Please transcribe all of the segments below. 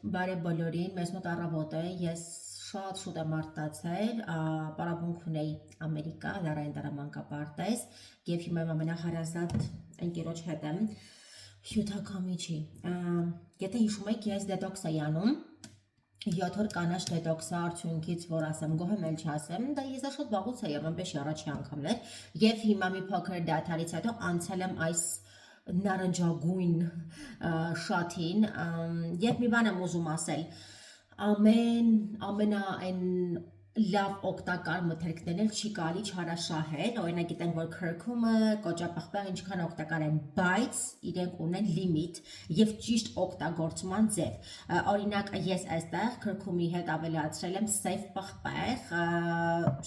Բարև բոլորին, մեզ մոտ առավոտ է, ես շատ շուտ եմ արտացել, պարապմունք ունեի Ամերիկա, լարային դարամանկապարտեզ, և հիմա իմ ամենահարազատ ընկերոջ հետ եմ, հյութակամիջի, եթե հիշում եք, ես դետոքս էի անում, 7 օր կանաչ դետոքսը արդյունքից, որ ասեմ, գոհ եմ էլ չասեմ, դա ես շատ վաղուց էի, ամենպեշի առաջի անգամներ, և հիմա մի փոքր դադարից հետո անցել եմ այս նարնջագույն շաթին և մի բան եմ ուզում ասել ամենա այն լավ օգտակար մթերքներն էլ չի կարելի չարաշահել, օրինակ գիտենք, որ քրքումը, կոճապղպեղը ինչքան օգտակար են, բայց իրենք ունեն լիմիտ և ճիշտ օգտագործման ձև, օրինակ ես այստեղ քրքումի հետ ավելացրել եմ սև պղպեղ,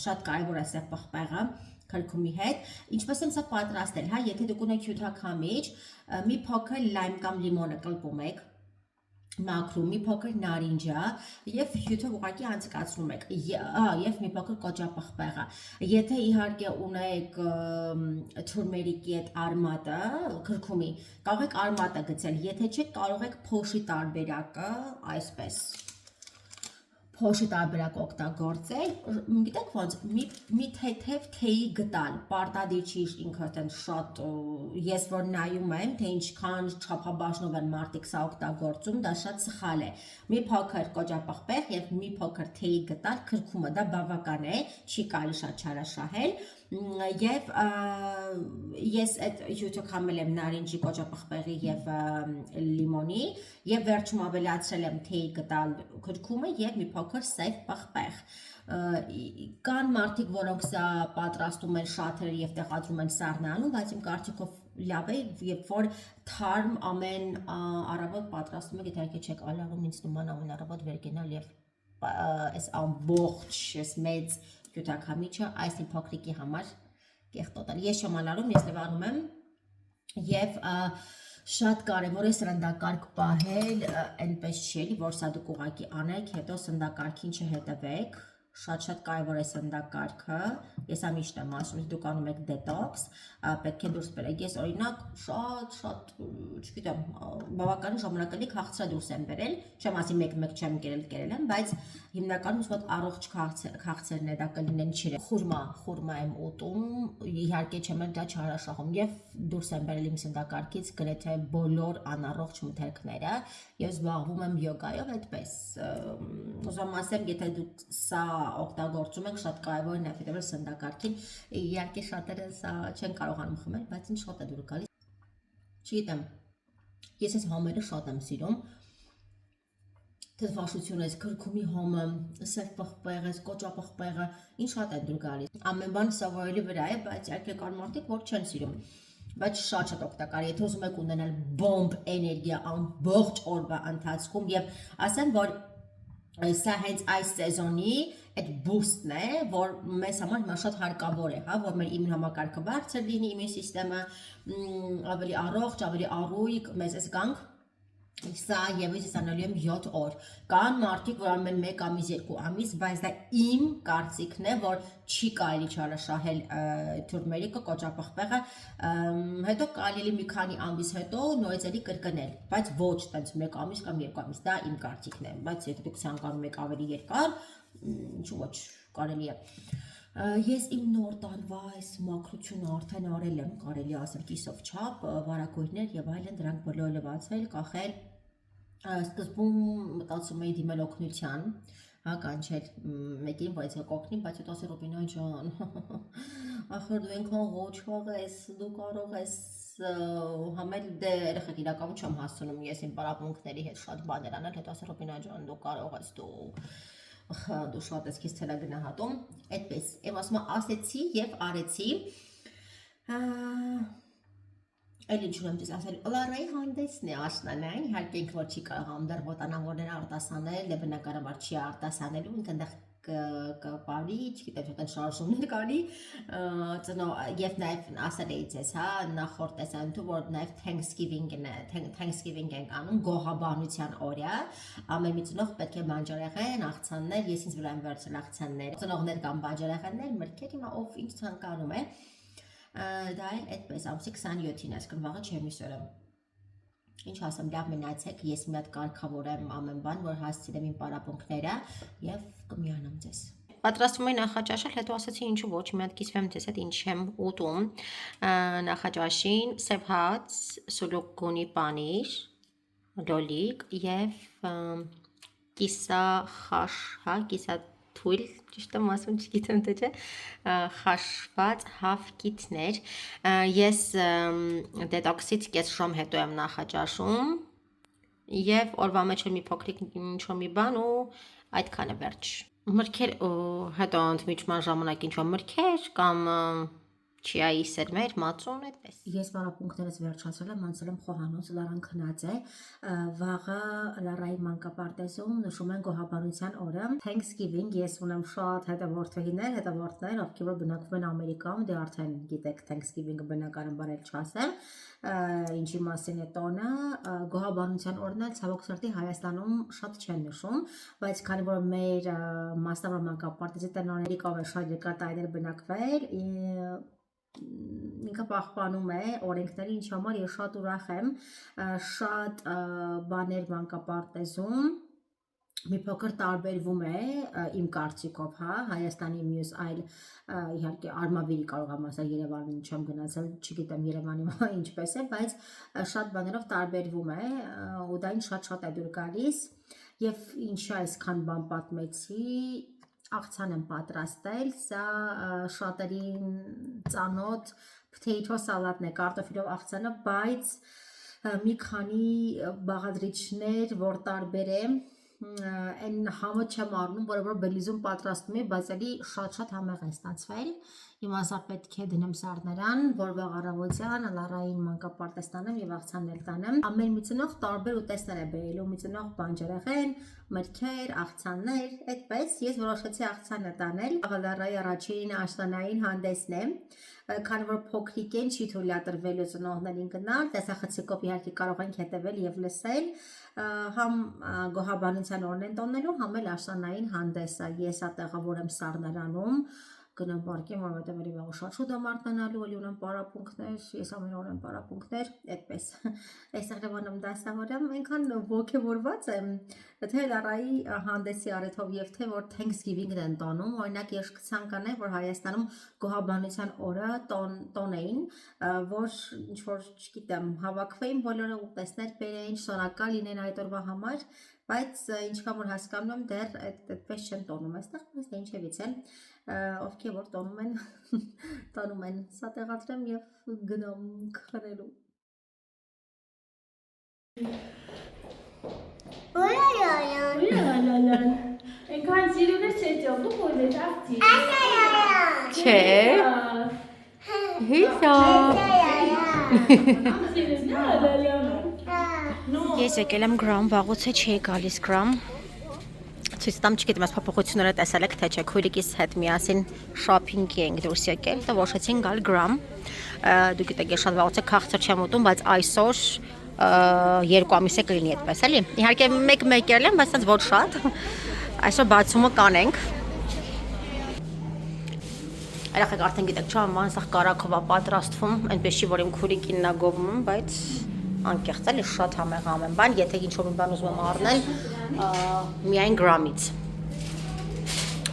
շատ կարևոր է սև պղպեղը քրքումի հետ, ինչպես եմ սա պատրաստել, եթե դուք ունեք հյութաքամիջ, մի փոքր լայմ կամ լիմոնը կլպում եք, մաքրում, մի փոքր նարինջա և հյութը ուղղակի անցկացնում եք, և մի փոքր կոճապղպեղը, եթե իհարկե ունեք թուրմերիկի այդ արմատը, քրքումի, կարող եք արմատը գցել, եթե չեք կարող եք փոշի տարբերակը, այսպես փոշի տարբերակ օգտագործել, գիտեք ոնց, մի թեթև թեյի գտալ, պարտադիր չի ինքն շատ, ես որ նայում եմ, թե ինչքան չափաբաժնով են մարդիկ սա օգտագործում, դա շատ սխալ է, մի փոքր կոճապղպեղ և մի փոքր թեյի գտալ, քրքումը դա բավական է, չի կարելի շատ չարաշահել, և ես այդ հյութը քամել եմ նարինջի, կոճապղպեղի և լիմոնի և վերջում ավելացրել եմ թեյի գտալ քրքումը և մի փոքր սև պղպեղ, կան մարդիկ, որոնք սա պատրաստում են շաթերը և տեղադրում են սառնանում, բայց իմ կարծիքով լավ է, երբ որ թարմ ամեն առավոտ պատրաստում եք, եթե իհարկե չեք ալաղում ինձ նման ամեն առավոտ վեր կենալ և այս ամբողջ, այս մեծ հյութաքամիջը այս իմ փոքրիկի համար կեղտոտել, ես չեմ ալարում, ես լվանում եմ և շատ կարևոր է սննդակարգ պահել, այնպես չի, որ սա դուք ուղղակի անեք, հետո սննդակարգին չհետևեք, շատ կարևոր է սննդակարգը, ես միշտ եմ ասում, դուք անում եք դետոքս, պետք է դուրս բերեք, ես օրինակ շատ, չգիտեմ, բավականին ժամանակ էլի քաղցրա դուրս եմ բերել, չեմ ասի մեկ չեմ կերել եմ, բայց հիմնականում մոտ առողջ քաղցերն է դա կլինեն չիրը, խուրմա եմ ուտում, իհարկե չեմ էլ դա չարաշահում և դուրս եմ բերել իմ սննդակարգից գրեթե բոլոր անառողջ մթերքները և զբաղվում եմ յոգայով այդպես, ուզում ասեմ, եթե դուք սա օգտագործում եք, շատ կարևոր է հետևել սննդակարգին, իհարկե շատերը սա չեն կարողանում խմել, բայց ինձ շատ է դուր գալիս, չգիտեմ, ես այս համերը շատ եմ սիրում, թթվաշությունը, այս քրքումի հոմը, սև պղպեղը, կոճապղպեղը, ինձ շատ է դուր գալիս, ամեն բան սովորելի վրա է, բայց իհարկե կան մարդիկ, որ չեն սիրում, բայց շատ օգտակար է, եթե ուզում եք ունենալ բոմբ էներգիա ամբողջ օրվա ընթացքում և ասեմ, որ սա հենց այս սեզոնի այդ բուստն է, որ մեզ համար հիմա շատ հարկավոր է, որ մեր իմուն համակարգը բարձր լինի, իմուն սիստեմը ավելի առողջ, ավելի առույգ, մեզ այս գանք, սա եւս ես անելու եմ 7 օր, կան մարդիկ, որ անում են 1 ամիս, 2 ամիս, բայց դա իմ կարծիքն է, որ չի կարելի չարաշահել թուրմերիկը, կոճապղպեղը, հետո կարելի մի քանի ամիս հետո նորից էլի կրկնել, բայց ոչ տենց 1 ամիս կամ 2 ամիս, դա իմ կարծիքն է, բայց եթե դուք ցանկանում եք ավելի երկար, ինչու ոչ, կարելի է։ Ես իմ նոր տարվա այս մաքրությունը արդեն արել եմ, կարելի ասել կիսով չափ, վարակույրներ և այլն, դրանք բոլորը լվացել, կախել, սկզբում մտածում էի դիմել օգնության, կանչել մեկին, որ ինձ կօգնի, բայց հետո ասել Ռուբինա ջան, ախր դու այնքան ղոչաղ ես, դու կարող ես համել, դե երեխեք իրականում չեմ հասցնում ես իմ պարապմունքների հետ շատ բաներ անել, հետո ասել Ռուբինա ջան, դու կարող ես, դու շատ ես քեզ թելագնահատում, այդպես, եմ ասում ասեցի և արեցի, էլ ինչ ունեմ ձեզ ասել, Լարայի հանդեսն է աշնանային, իհարկե ինքը որ չի կարողանում դեռ ոտանավորները արտասանել, բնականաբար չի արտասանելու, ինքը այնտեղ կպարի, չգիտեմ, շատ շարժումներ կանի, և նաև ասել էի ձեզ, նախորդ տեսանյութում, որ նաև Thanksgiving ենք անում, գոհաբանության օրը, ամեն մի ծնող պետք է բանջարեղեն, աղցաններ, ես ինձ վրա եմ վերցրել աղցաններ, ծնողներ կամ բանջարեղեններ, մրգեր, հիմա ով ինչ ցանկանում է, դա էլ այդպես ամսի 27-ին, այսինքն վաղը չեմիսօրը Ինչ ասեմ, լավ մնացեք, ես մի հատ կարգավորեմ ամեն բան, որ հասցնեմ իմ պարապմունքները եւ կմիանամ ձեզ։ Պատրաստվում էի նախաճաշել, հետո ասացի ինչու ոչ, մի հատ կիսվեմ ձեզ հետ ինչ եմ ուտում։ Նախաճաշին սև հաց, սուլուկունի պանիր, լոլիկ եւ կիսա խաշ, հա, կիսա թույլ, ճիշտ եմ ասում, չգիտեմ թե չէ, խաշված հավկիթներ։ Ես դետոքսից կես ժամ հետո եմ նախաճաշում եւ օրվա մեջ մի փոքրիկ ինչ-որ մի բան ու այդքանը վերջ։ Մրգեր հետո ընդմիջման ժամանակ ինչ-որ մրգեր կամ չիայի սերմեր, մածուն, այդպես։ Ես պարապմունքներս վերջացրել եմ, անցել եմ խոհանոց, Լարան քնած է։ Վաղը Լարայի մանկապարտեզում նշում են գոհաբանության օրը։ Thanksgiving, ես ունեմ շատ հետևորդներ, ովքեր որ բնակվում են Ամերիկայում, դե արդեն գիտեք Thanksgiving-ը բնականաբար էլ չասեմ։ Ինչի մասին է տոնը, գոհաբանության օրն էլ ցավոք սրտի Հայաստանում շատ չեն նշում, բայց քանի որ մեր մասնավոր մանկապարտեզի տնօրենի կողմից շատ երկար տարիներ բնակվել, ինքը պահպանում է օրենքները, ինչի համար ես շատ ուրախ եմ, շատ բաներ մանկապարտեզում մի փոքր տարբերվում է իմ կարծիքով, հա, Հայաստանի մյուս այլ իհարկե Արմավիրի կարող եմ ասել, Երևանին չեմ գնացել, չգիտեմ Երևանի ինչպես է, բայց շատ բաներով տարբերվում է ու դա ինձ շատ է դուր գալիս եւ ինչի այսքան բան պատմեցի, աղցան եմ պատրաստել, սա շատերին ծանոթ potato salad-ն է, կարտոֆիլով աղցանը, բայց մի քանի բաղադրիչներ, որ տարբեր է, այն համը չեմ առնում, որը Բելիզում պատրաստում է, բայց էլի շատ համեղ է ստացվել։ Հիմա սա պետք է դնեմ սառներան, որ վաղ առավոտյան Լարային մանկապարտեզ տանեմ եւ աղցանն տանեմ։ Ամեն մի ծնող տարբեր ուտեստներ է բերելու, մի ծնող բանջարեղեն, մրգեր, աղցաններ, այդպես ես որոշեցի աղցանը տանել։ Լարայի առաջին աշտանային հանդեսն է, քանի որ փոքրիկ են, չի թույլատրվելու ծնողներին գնալ, տեսախցիկով իհարկե կարող ենք հետևել եւ լսել, համ գոհաբանության օրն են տոնելու, համ էլ աշտանային հանդեսը։ Ես տեղավոր եմ Սառներանում, գնամ պարկեմ, որովհետև էլի վաղ շատ շուտ եմ արթնանալու, էլի ունեմ պարապմունքներ, ես ամեն օր եմ պարապմունքներ, այդպես։ Այստեղ Լևանում դասավորեմ, այնքան ոգևորված եմ, թե Լարայի հանդեսի առիթով եւ թե որ Thanksgiving-ն են տոնում, օրինակ ես կցանկանայի, որ Հայաստանում գոհաբանության օրը տոնեին, որ ինչ որ, չգիտեմ, հավաքվեին բոլորը ուտեստներ բերեին, շնորհակալ լինեն այդ օրվա համար, բայց ինչքան որ հասկանում եմ, դեռ այդպես չեն տոնում այստեղ, բայց դե ինչևից էլ ովքեր որ տոնում են, սա տեղադրեմ եւ գնամ քնելու։ Այնքան սիրուն է չէ ճոդու խորը դարձի։ Չէ։ Հիսա։ Ես եկել եմ գրամ, վաղուց է չի գալիս գրամ։ Ցույց տամ, չգիտեմ, այս փոփոխությունները տեսել եք թե չէ, քույրիկիս հետ միասին շոփինգի ենք դուրս եկել, და որոշեցին գալ գրամ։ Դու գիտեք, ես շատ վաղուց է քաղցր չեմ ուտում, բայց այսօր 2 ամիս է կլինի այդպես, էլի։ Իհարկե մեկ ել եմ, բայց այնց ոչ շատ։ Այսօր բացումը կանենք։ Երեխեք արդեն գիտեք, չէ՞, ման սա կարակով է պատրաստվում, այնպես չի որ իմ քույրիկին նա գովում, բայց անկեղծ էլի շատ համեղ ամեն բան, եթե ինչ-որ մի բան ուզում եմ առնել, միայն գրամից։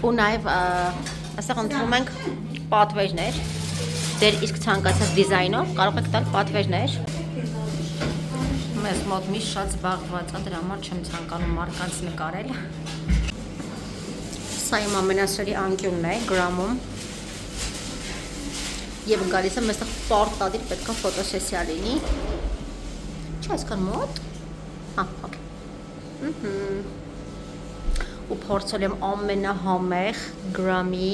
Ու նաև այստեղ ընտրում ենք պատվերներ, ձեր իսկ ցանկացած դիզայնով կարող եք տալ պատվերներ։ Մեզ մոտ միշտ շատ զբաղված է, դրա համար չեմ ցանկանում մարկանց նկարել։ Սա իմ ամենասիրելի անկյունն է գրամում։ Եվ գալիս եմ այստեղ պարտադիր պետք է ֆոտոսեսիա լինի։ Չէ, այսքան մոտ։ Հա, օքեյ։ Ու փորձել եմ ամենահամեղ գրամի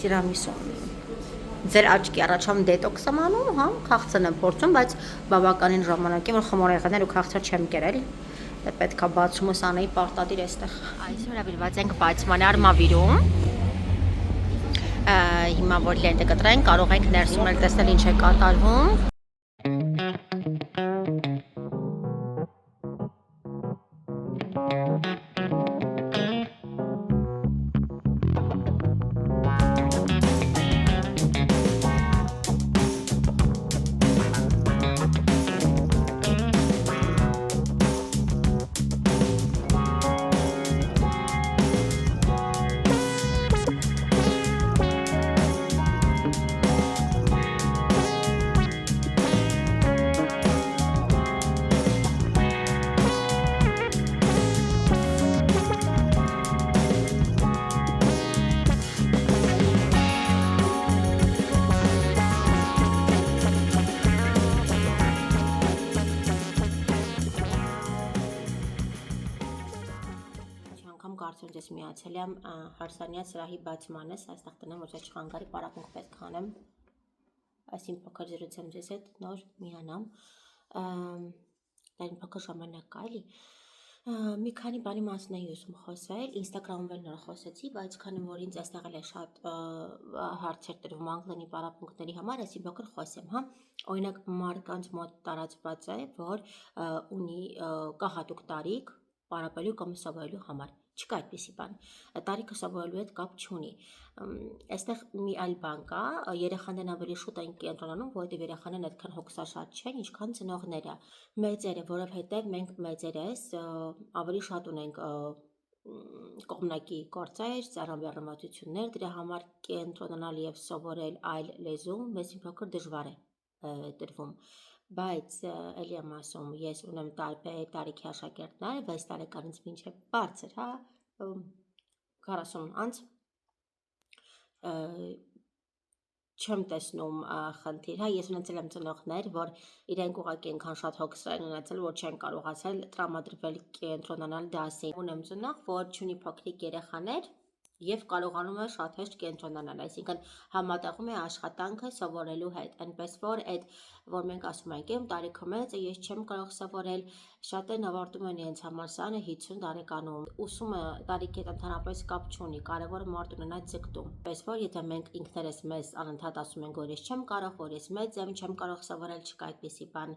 տիրամիսու։ Ձեր աչքի առաջ համ դետոքս եմ անում, հա, քաղցրն եմ փորձում, բայց բավականին ժամանակ է, որ խմորեղեններ ու քաղցր չեմ կերել։ Դե պետք է բացումս անեի պարտադիր այստեղ։ Այսօր ավիրված ենք բացման Արմավիրում։ Հիմա որ լենտը կտրենք, կարող ենք ներսում էլ տեսնել ինչ է կատարվում։ կարծում ես միացել եմ հարսանյաց սրահի բացմանս, այստեղ տնեմ, ոչ չխանգարի, պարապմունք պետք անեմ, այսին փոքր զրուցեմ ձեզ հետ, նոր միանամ, դարին փոքր ժամանակ կա, էլի, մի քանի բանի մասն էի ուզում խոսել, ինստագրամում էլ նոր խոսեցի, բայց քանի որ ինձ այստեղ էլ է շատ հարցեր տրվում անգլենի պարապմունքների համար, այսին փոքր խոսեմ, հա, օրինակ մարդկանց մոտ տարածված է, որ ունի կա հատուկ տարիք պարապելու կամ սովորելու համար, չկա այդպիսի բան, տարիքը սովորելու հետ կապ չունի, այստեղ մի այլ բան կա, երեխաներն ավելի շուտ են կենտրոնանում, որովհետև երեխաներն այդքան հոգսաշատ չեն, ինչքան ծնողները, մեծերը, որովհետև մենք մեծերս ավելի շատ ունենք կողմնակի գործեր, ծառայաբեռնվածություններ, դրա համար կենտրոնանալ եւ սովորել այլ լեզու մեզ փոքր դժվար է տրվում, բայց էլի եմ ասում, ես ունեմ տարբեր տարիքի աշակերտներ, 6 տարեկանից մինչև բարձր, հա, 40 անց չեմ տեսնում խնդիր, հա, ես ունեցել եմ ծնողներ, որ իրենք ուղղակի այնքան շատ հոգսեր են ունեցել, որ չեն կարողացել տրամադրվել կենտրոնանալ դասին։ Ունեմ ծնող, որ ունի փոքրիկ երեխաներ եւ կարողանում է շատ հեշտ կենտրոնանալ, այսինքն համատեղում է աշխատանքը սովորելու հետ, այնպես որ այդ որ մենք ասում ենք, իմ տարիքը մեծ է, ես չեմ կարող սովորել, շատերն ավարտում են իրենց համալսարանը 50 տարեկանում, ուսումը տարիքի հետ ընդհանրապես կապ չունի, կարևորը մարդ ունենա ձգտում, պես որ եթե մենք ինքներս մեզ անընդհատ ասում ենք, որ ես չեմ կարող, որ ես մեծ եմ, չեմ կարող սովորել, չկա այդպիսի բան,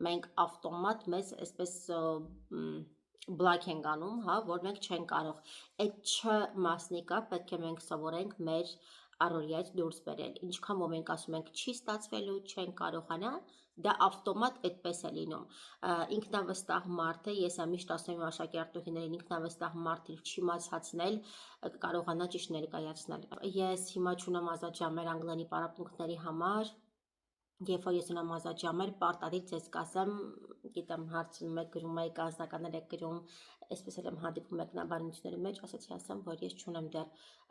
մենք ավտոմատ մեզ այսպես բլոկ ենք անում, հա, որ մենք չենք կարող, այդ չմասնիկա պետք է մենք սովորենք մեր առօրյայից դուրս բերել, ինչքան որ մենք ասում ենք չի ստացվելու, չենք կարողանա, դա ավտոմատ այդպես է լինում, ինքնավստահ մարդը, ես միշտ ասում եմ աշակերտուհիներին, ինքնավստահ մարդը չիմացածնել կարողանա ճիշտ ներկայացնել, ես հիմա չունեմ ազատ ժամեր անգլենի պարապմունքների համար, երբ որ ես ունեմ ազատ ժամեր, պարտադիր ձեզ կասեմ, գիտեմ հարցնում եք գրում եք, անձնականներ եք գրում, այսպես էլ եմ հանդիպում մեկնաբանությունների մեջ, ասացի ասեմ, որ ես չունեմ դեռ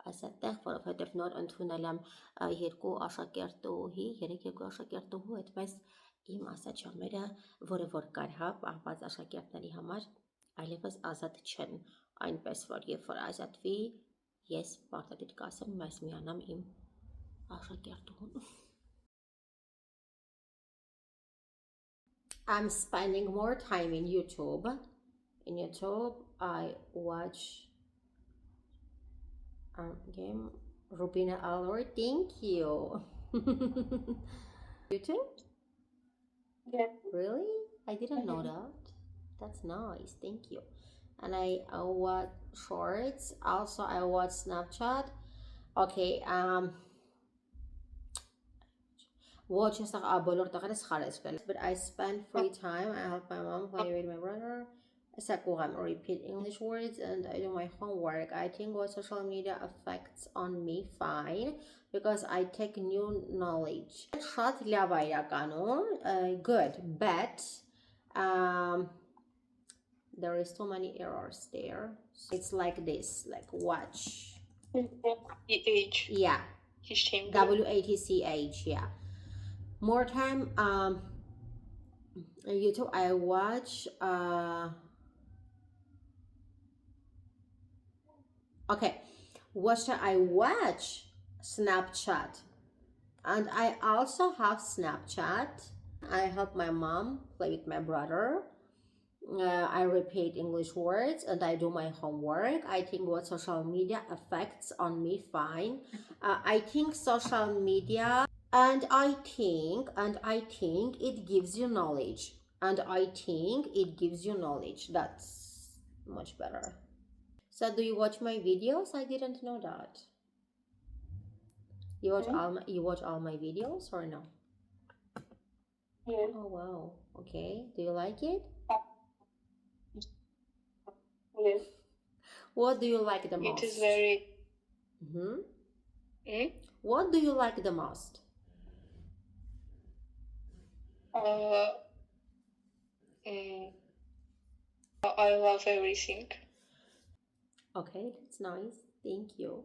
այսատեղ, որովհետև նոր ընդունել եմ 2 աշակերտուհի, 3 աշակերտուհու, այդպես իմ ազատ ժամերը, որը որ կար, հա, պահված աշակերտների համար, այլևս ազատ չեն, այնպես որ երբ որ ազատվի, ես պարտադիր կասեմ, ես միանամ իմ աշակերտուհուն։ I'm spending more time in YouTube. In YouTube, I watch game Rubina Alor. Thank you. YouTube? Yeah. Really? I didn't know that. That's nice. Thank you. And I watch shorts. Also, I watch Snapchat. Okay. Watch but I spend free time. I help my mom play with my brother. I repeat English words and I do my homework. I think what social media affects on me fine because I take new knowledge. Good, but there is too many errors there. It's like this, like watch. H. Yeah. WATCH, yeah. More time YouTube I watch okay, what should I watch? Snapchat, and I also have Snapchat. I help my mom play with my brother. I repeat English words and I do my homework. I think what social media affects on me fine. I think social media and I think it gives you knowledge. And I think it gives you knowledge. That's much better. So do you watch my videos? I didn't know that. You watch all my videos or no? Yeah. Oh wow. Okay. Do you like it? Yes. What do you like the most? It is very. What do you like the most? I love everything. Okay, that's nice. Thank you.